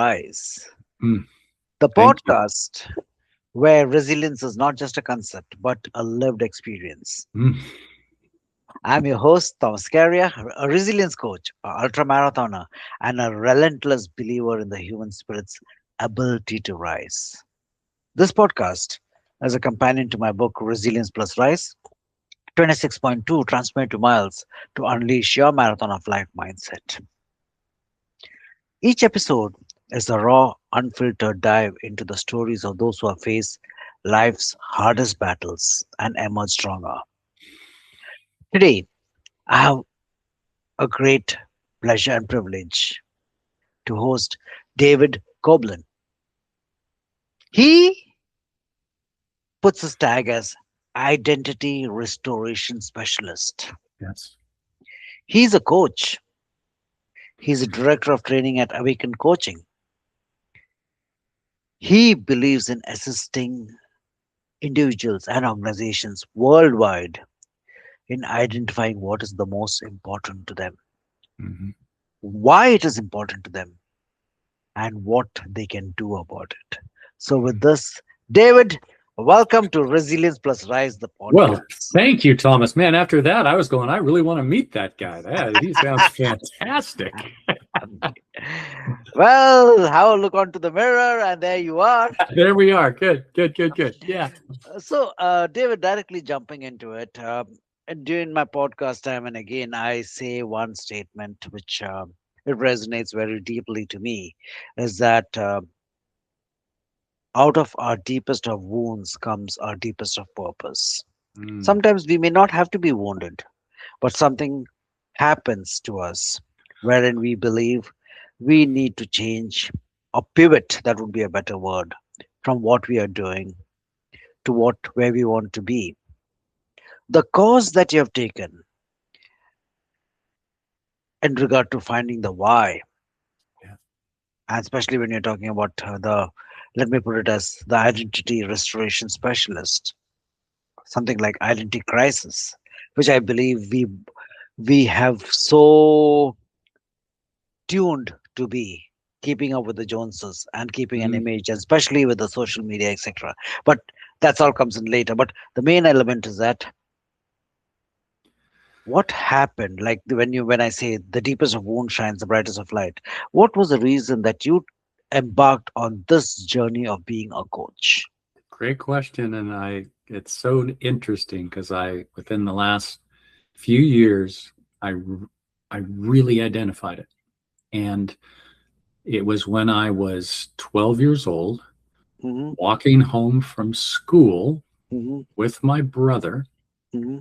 RISE, Mm, the thank you. podcast where resilience is not just a concept but a lived experience. Mm, I'm your host, Thomas Scaria, a resilience coach, a ultramarathoner, and a relentless believer in the human spirit's ability to rise. This podcast, as a companion to my book Resilience Plus Rise, 26.2 Transformative Miles to Unleash Your Marathon of Life Mindset. Each episode is a raw, unfiltered dive into the stories of those who have faced life's hardest battles and emerged stronger. Today, I have a great pleasure and privilege to host David Kobelin. He puts his tag as Identity Restoration Specialist. yes. He's a coach. He's a director of training at Awaken Coaching. He believes in assisting individuals and organizations worldwide in identifying what is the most important to them, Mhm. why it is important to them, and what they can do about it. So, with this, David, welcome to Resilience Plus Rise, the Well, podcast. thank you, Thomas. Man, after that, I was going, I really want to meet that guy. He sounds fantastic. Well, have a look onto the mirror, and there you are. There we are. Good, good, good, good. Yeah. David, directly jumping into it, and during my podcast time and again, I say one statement which it resonates very deeply to me, is that out of our deepest of wounds comes our deepest of purpose. Mm, Sometimes we may not have to be wounded, but something happens to us wherein we believe we need to change or pivot, that would be a better word, from what we are doing to what where we want to be. The course that you have taken in regard to finding the why, yeah. and especially when you're talking about let me put it as the identity restoration specialist, something like identity crisis, which I believe we have so tuned to be keeping up with the Joneses and keeping an Mm, image, especially with the social media, etc. But that's all comes in later. But the main element is that what happened, like when I say the deepest of wound shines the brightest of light, what was the reason that you embarked on this journey of being a coach? great question. And it's so interesting because within the last few years, I really identified it. And it was when I was 12 years old, Hmm. walking home from school Hmm. with my brother. Hmm.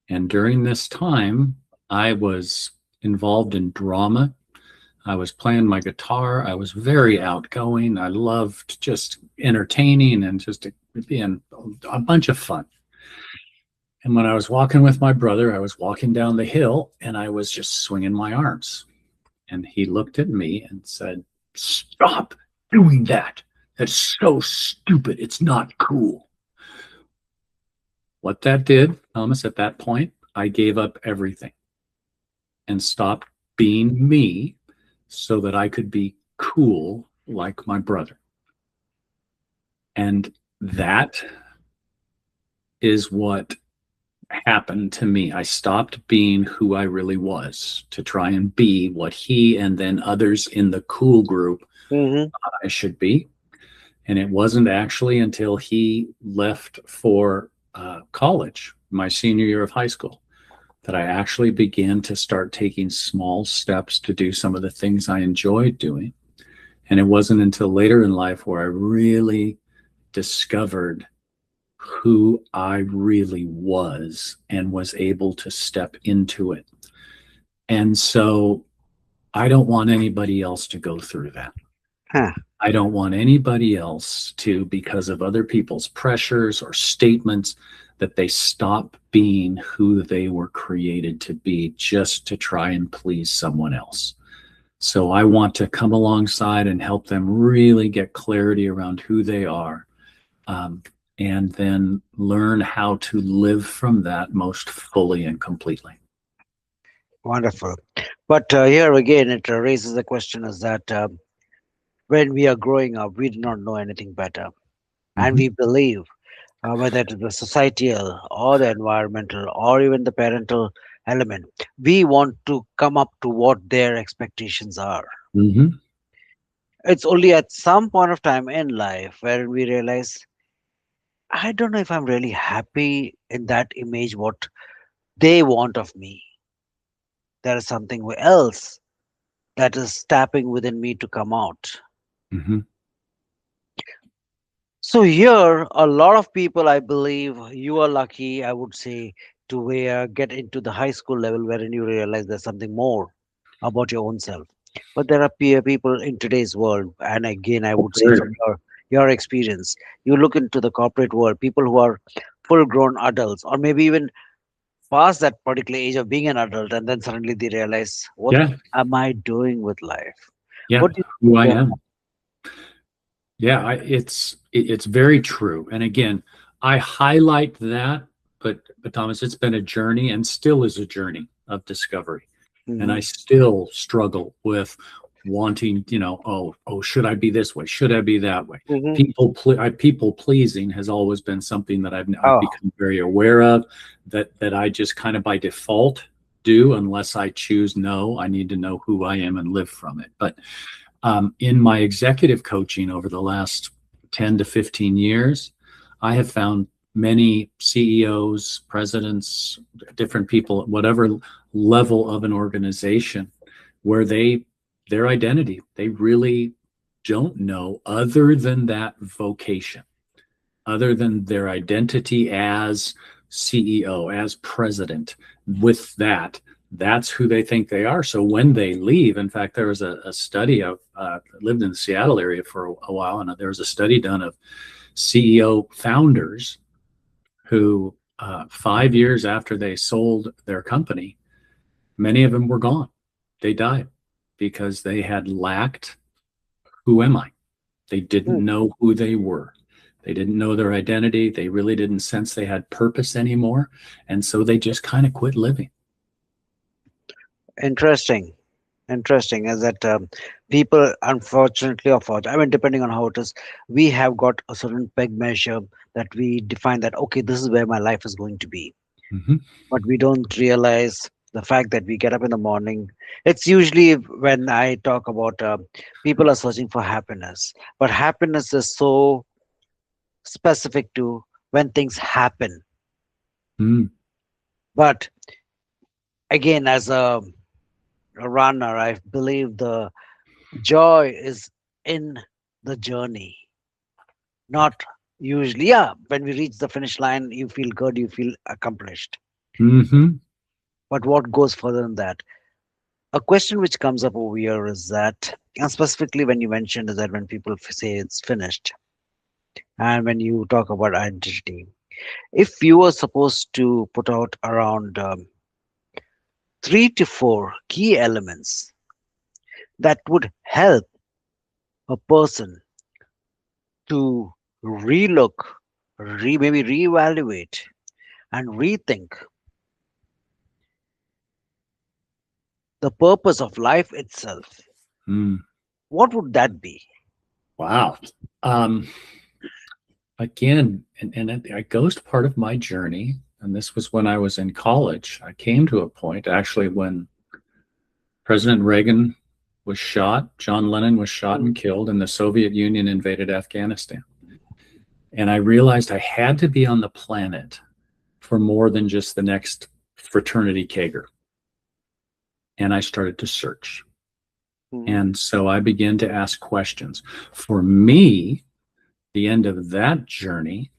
And during this time, I was involved in drama. I was playing my guitar. I was very outgoing. I loved just entertaining and just being a bunch of fun. And when I was walking with my brother, I was walking down the hill and I was just swinging my arms. And he looked at me and said, "Stop doing that. That's so stupid. It's not cool." What that did, Thomas, at that point, I gave up everything and stopped being me so that I could be cool like my brother. And that is what happened to me. I stopped being who I really was to try and be what he and then others in the cool group Hmm. thought I should be. And it wasn't actually until he left for college, my senior year of high school, that I actually began to start taking small steps to do some of the things I enjoyed doing. And it wasn't until later in life where I really discovered who I really was and was able to step into it. And so I don't want anybody else to go through that. Huh. I don't want anybody else to, because of other people's pressures or statements, that they stop being who they were created to be just to try and please someone else. So I want to come alongside and help them really get clarity around who they are, um, and then learn how to live from that most fully and completely. Wonderful. But here again, it raises the question is that when we are growing up, we do not know anything better. And Hmm. we believe, whether it is the societal or the environmental or even the parental element, we want to come up to what their expectations are. Hmm. It's only at some point of time in life where we realize, I don't know if I'm really happy in that image, what they want of me. There is something else that is tapping within me to come out. Hmm. So here, a lot of people, I believe, you are lucky, I would say, to where get into the high school level wherein you realize there's something more about your own self. But there are people in today's world, and again, I would say from Sure. your experience, you look into the corporate world, people who are full-grown adults, or maybe even past that particular age of being an adult, and then suddenly they realize, what Yeah. am I doing with life? Yeah. What do Who I you am. Yeah, it's very true. And again, I highlight that, but Thomas, it's been a journey and still is a journey of discovery. And I Mhm. still struggle with wanting, should I be this way? Should I be that way? Mhm. People pleasing has always been something that I've Oh, become very aware of, that I just kind of by default do unless I choose no. I need to know who I am and live from it. But in my executive coaching over the last 10 to 15 years, I have found many CEOs, presidents, different people at whatever level of an organization where their identity, they really don't know other than that vocation, other than their identity as CEO, as president. With that, that's who they think they are. So when they leave, in fact, there was a study of, lived in the Seattle area for a while, and there was a study done of CEO founders who, 5 years after they sold their company, many of them were gone. They died because they had lacked, who am I? They hmm, didn't know who they were. They didn't know their identity. They really didn't sense they had purpose anymore. And so they just kind of quit living. interesting. Interesting is that people, unfortunately, or fortunately, I mean, depending on how it is, we have got a certain peg measure that we define that, okay, this is where my life is going to be. Hmm. But we don't realize the fact that we get up in the morning. It's usually when I talk about people are searching for happiness, but happiness is so specific to when things happen. Mm. But again, as a runner, I believe the joy is in the journey, not usually. Yeah, when we reach the finish line, you feel good, you feel accomplished. Hmm. But what goes further than that? A question which comes up over here is that, and specifically when you mentioned is that when people say it's finished, and when you talk about identity, if you were supposed to put out around 3 to 4 key elements that would help a person to relook, maybe reevaluate, and rethink the purpose of life itself, Mm. what would that be? Wow. Um, Again, and it goes to part of my journey. And this was when I was in college. I came to a point actually when President Reagan was shot, John Lennon was shot Mm, and killed, and the Soviet Union invaded Afghanistan. And I realized I had to be on the planet for more than just the next fraternity kegger. And I started to search. mm, And so I began to ask questions. For me, the end of that journey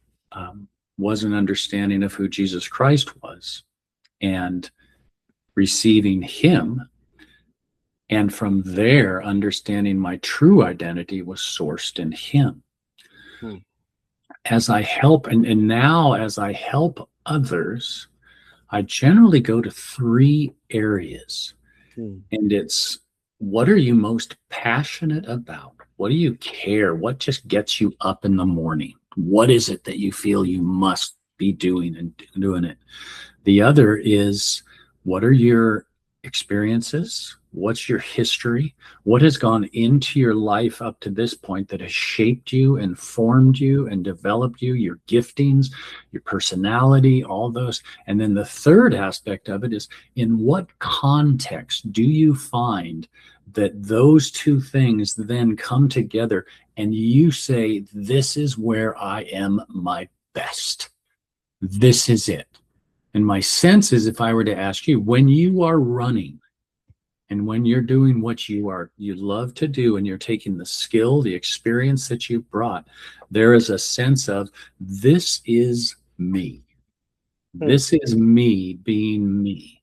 was an understanding of who Jesus Christ was and receiving him. And from there, understanding my true identity was sourced in him. mm, As I help, and now as I help others, I generally go to three areas. mm, And it's, what are you most passionate about? What do you care? What just gets you up in the morning? What is it that you feel you must be doing and doing it? The other is, what are your experiences? What's your history? What has gone into your life up to this point that has shaped you and formed you and developed you, your giftings, your personality, all those. And then the third aspect of it is, in what context do you find that those two things then come together and you say, this is where I am my best? This is it. And my sense is, if I were to ask you, when you are running and when you're doing what you love to do, and you're taking the skill, the experience that you've brought, there is a sense of, this is me. Hmm. This is me being me.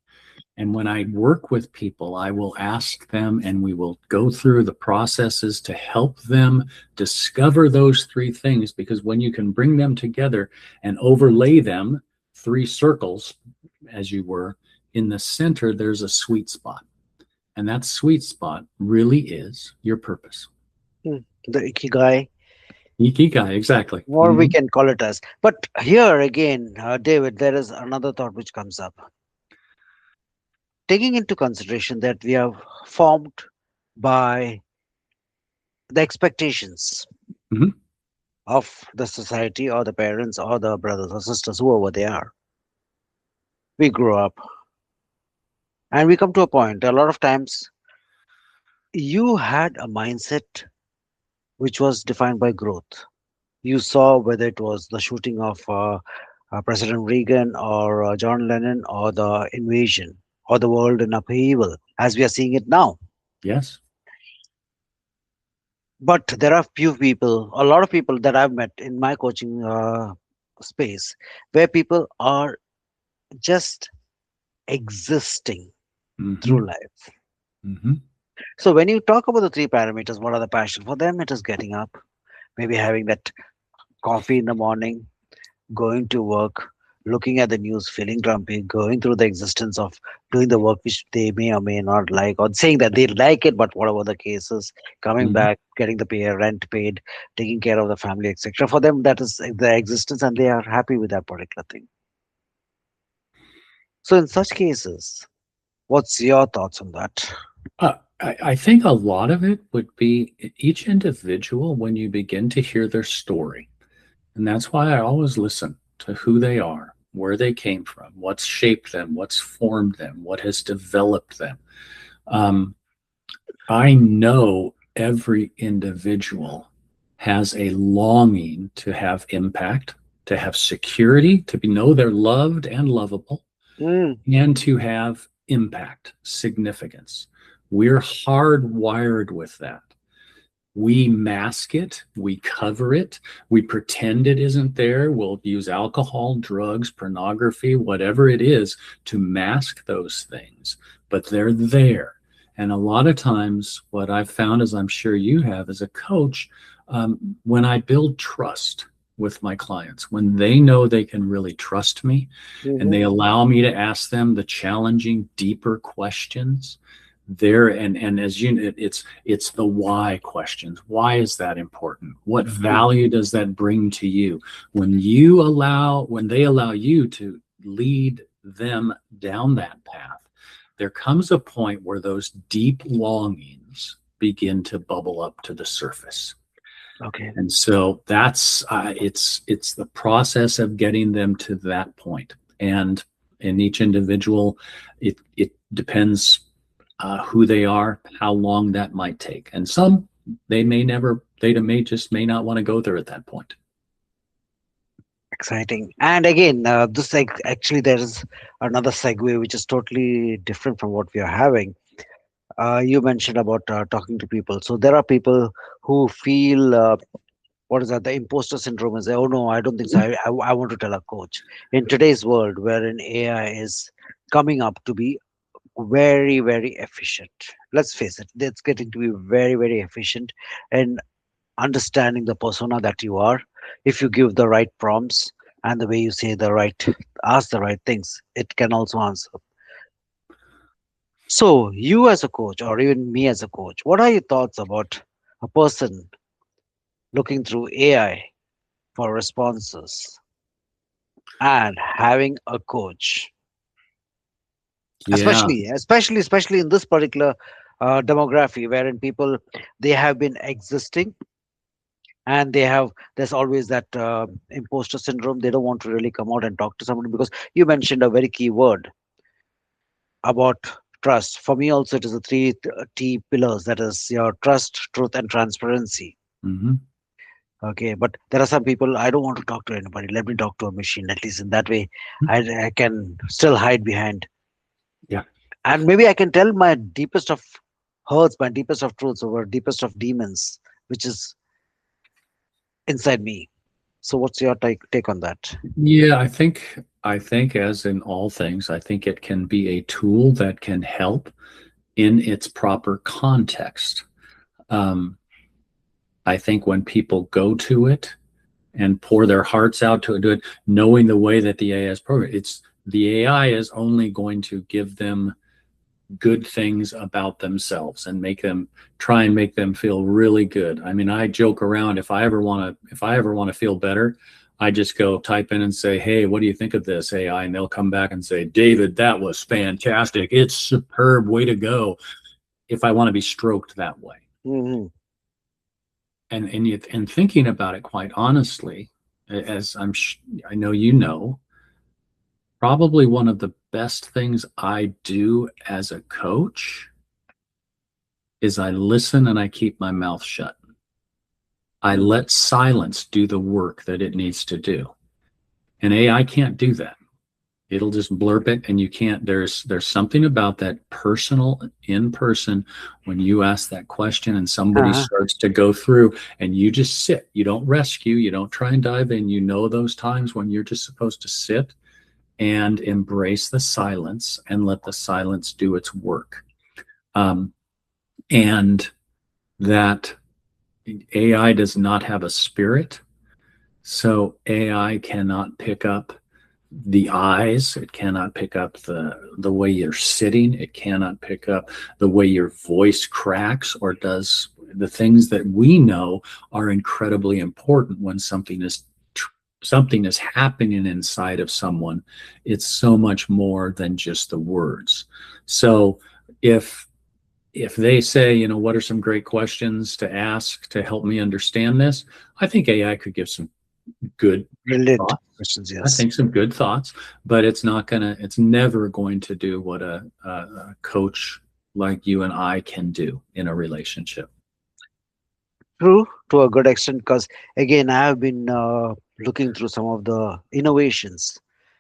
And when I work with people, I will ask them, and we will go through the processes to help them discover those three things. Because when you can bring them together and overlay them, three circles, as you were, in the center, there's a sweet spot. And that sweet spot really is your purpose. Hmm. The ikigai, Ikigai, exactly. or we can call it as. But here again, David, there is another thought which comes up. Taking into consideration that we are formed by the expectations Mhm. of the society or the parents or the brothers or sisters, whoever they are, we grow up and we come to a point. A lot of times, you had a mindset which was defined by growth. You saw whether it was the shooting of President Reagan or John Lennon, or the invasion or the world in upheaval as we are seeing it now. Yes. But there are few people, a lot of people that I've met in my coaching space, where people are just existing Hmm. through life. Hmm. So when you talk about the three parameters, what are the passion for them? It is getting up, maybe having that coffee in the morning, going to work, looking at the news, feeling grumpy, going through the existence of doing the work which they may or may not like, or saying that they like it, but whatever the case is, coming Hmm. back, getting the pay, rent paid, taking care of the family, etc. For them, that is their existence, and they are happy with that particular thing. So, in such cases, what's your thoughts on that? I think a lot of it would be each individual when you begin to hear their story. And that's why I always listen to who they are, where they came from, what's shaped them, what's formed them, what has developed them. Um, I know every individual has a longing to have impact, to have security, to know they're loved and lovable, Mm, and to have impact, significance. We're hardwired with that. We mask it, we cover it, we pretend it isn't there. We'll use alcohol, drugs, pornography, whatever it is, to mask those things, but they're there. And a lot of times, what I've found, as I'm sure you have as a coach, when I build trust with my clients, when they know they can really trust me and mhm, they allow me to ask them the challenging, deeper questions, there, and as you, it's the why questions. Why is that important? What mm, value does that bring to you? When they allow you to lead them down that path, there comes a point where those deep longings begin to bubble up to the surface. okay, And so that's it's the process of getting them to that point. And in each individual, it depends who they are, how long that might take. And some, they may not want to go there at that point. exciting. And again, actually there is another segue which is totally different from what we are having. You mentioned about talking to people. So there are people who feel what is that? The imposter syndrome is, oh no, I don't think so. I want to tell a coach. In today's world, wherein AI is coming up to be very, very efficient. Let's face it, it's getting to be very, very efficient in understanding the persona that you are. If you give the right prompts and the way you say the right, ask the right things, it can also answer. So, you as a coach, or even me as a coach, what are your thoughts about a person looking through AI for responses and having a coach, Yeah. especially in this particular demography wherein people, they have been existing, and there's always that imposter syndrome. They don't want to really come out and talk to somebody, because you mentioned a very key word about trust. For me also, it is the three T pillars, that is your trust, truth, and transparency. Hmm. Okay, but there are some people, I don't want to talk to anybody. Let me talk to a machine. At least in that way, I can still hide behind, Yeah. and maybe I can tell my deepest of hurts, my deepest of truths, or deepest of demons, which is inside me. So, what's your take on that? Yeah, I think as in all things, I think it can be a tool that can help in its proper context. Um, I think when people go to it and pour their hearts out to it, knowing the way that the AI is programmed, it's the AI is only going to give them good things about themselves and make them try and make them feel really good. I mean, I joke around, if I ever want to feel better, I just go type in and say, "Hey, what do you think of this AI?" And they'll come back and say, "David, that was fantastic. It's superb. Way to go." If I want to be stroked that way. Hmm. And thinking about it quite honestly, as I know you know, probably one of the best things I do as a coach is I listen and I keep my mouth shut. I let silence do the work that it needs to do. And AI can't do that. It'll just blurb it, and you can't. There's something about that personal, in person, when you ask that question and somebody Uh-huh. starts to go through, and you just sit. You don't rescue. You don't try and dive in. You know those times when you're just supposed to sit and embrace the silence and let the silence do its work. Um, and that AI does not have a spirit, so AI cannot pick up the eyes. It cannot pick up the way you're sitting. It cannot pick up the way your voice cracks or does the things that we know are incredibly important when something is happening inside of someone. It's so much more than just the words. So if if they say, what are some great questions to ask to help me understand this, I think AI could give some good Brilliant thoughts. questions, I yes. think some good thoughts, but it's never going to do what a coach like you and I can do in a relationship. True, to a good extent, because again, I have been looking through some of the innovations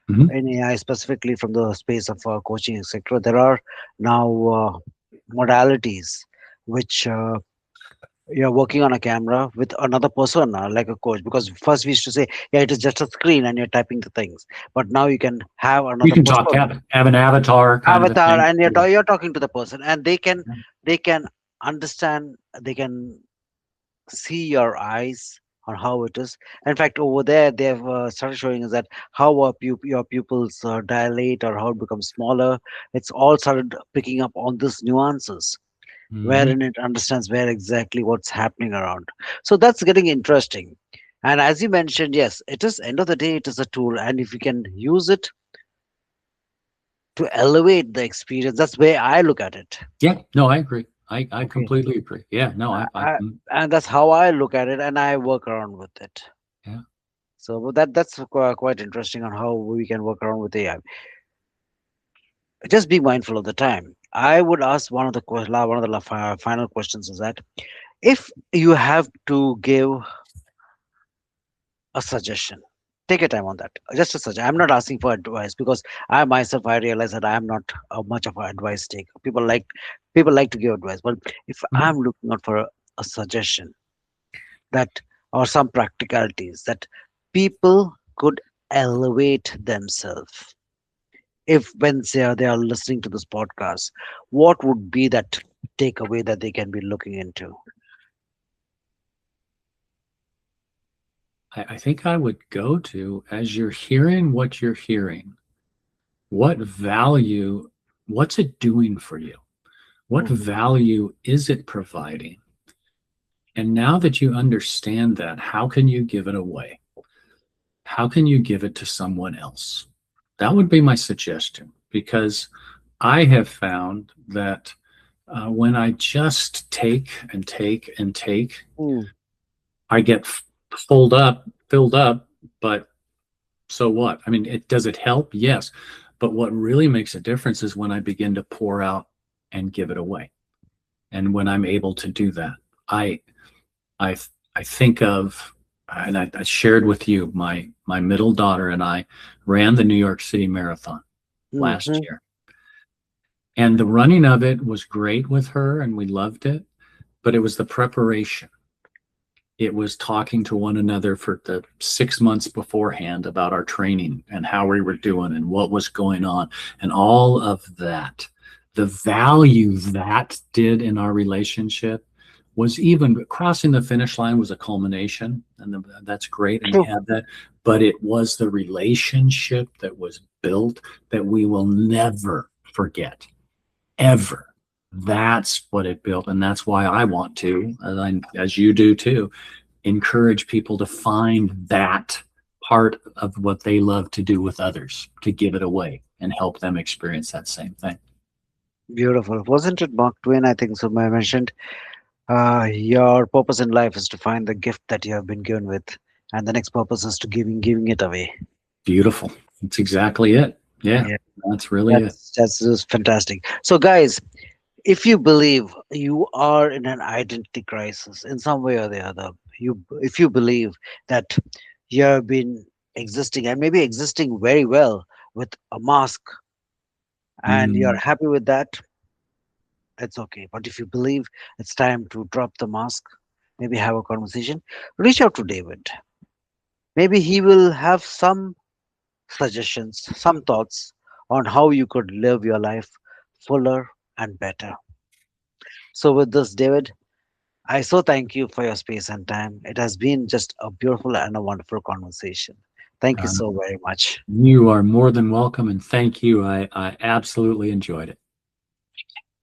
Hmm. in AI, specifically from the space of coaching, etc. There are now modalities which you're working on a camera with another persona, like a coach. Because first we used to say, yeah, it is just a screen and you're typing the things, but now you can have You another can talk, persona, have an avatar kind of a avatar, thing. and Yeah. you're talking to the person, and they can understand, they can see your eyes on how it is. In fact, over there they have started showing us that how your pupils dilate or how it becomes smaller. It's all started picking up on these nuances, Hmm. wherein it understands where exactly what's happening around. So that's getting interesting. And as you mentioned, yes, it is, end of the day, it is a tool, and if you can use it to elevate the experience, that's where I look at it. Yeah, no, I agree. I Okay. completely agree. Yeah, no, I, and that's how I look at it, and I work around with it. yeah. So that's quite interesting on how we can work around with AI. Just be mindful of the time. I would ask one of the final questions is that if you have to give a suggestion, take your time on that. Just a suggestion. I'm not asking for advice, because I myself, I realize that I am not much of an advice taker. People like to give advice, but if Mhm. I'm looking out for a suggestion, that, or some practicalities that people could elevate themselves, if when they are listening to this podcast, what would be that takeaway that they can be looking into? I think I would go to, as you're hearing what you're hearing, what value, what's it doing for you? What Hmm. value is it providing? And now that you understand that, how can you give it away? How can you give it to someone else? That would be my suggestion, because I have found that When I just take and take and take, Mm, I get filled up, but so what? I mean, does it help? Yes. But what really makes a difference is when I begin to pour out and give it away. And when I'm able to do that, I, I, I think of, and I shared with you, my middle daughter and I ran the New York City Marathon last mhm. year. And the running of it was great with her and we loved it, but it was the preparation. It was talking to one another for the 6 months beforehand about our training and how we were doing and what was going on and all of that. The value that did in our relationship was, even crossing the finish line was a culmination, and that's great, and we True. had that. But it was the relationship that was built that we will never forget, ever. That's what it built, and that's why I want to, as you do too, encourage people to find that part of what they love to do with others, to give it away and help them experience that same thing. Beautiful. Wasn't it Mark Twain? I think so. I mentioned your purpose in life is to find the gift that you have been given with, and the next purpose is to giving it away. Beautiful. That's exactly it. Yeah, Yeah, that's really it. that's just fantastic. So, guys, if you believe you are in an identity crisis in some way or the other, if you believe that you have been existing and maybe existing very well with a mask and you're Mm, happy with that, it's okay. But if you believe it's time to drop the mask, maybe have a conversation, reach out to David. Maybe he will have some suggestions, some thoughts on how you could live your life fuller and better. So, with this, David, I so thank you for your space and time. It has been just a beautiful and a wonderful conversation. Thank you uh, so very much. you are more than welcome, and thank you. I absolutely enjoyed it.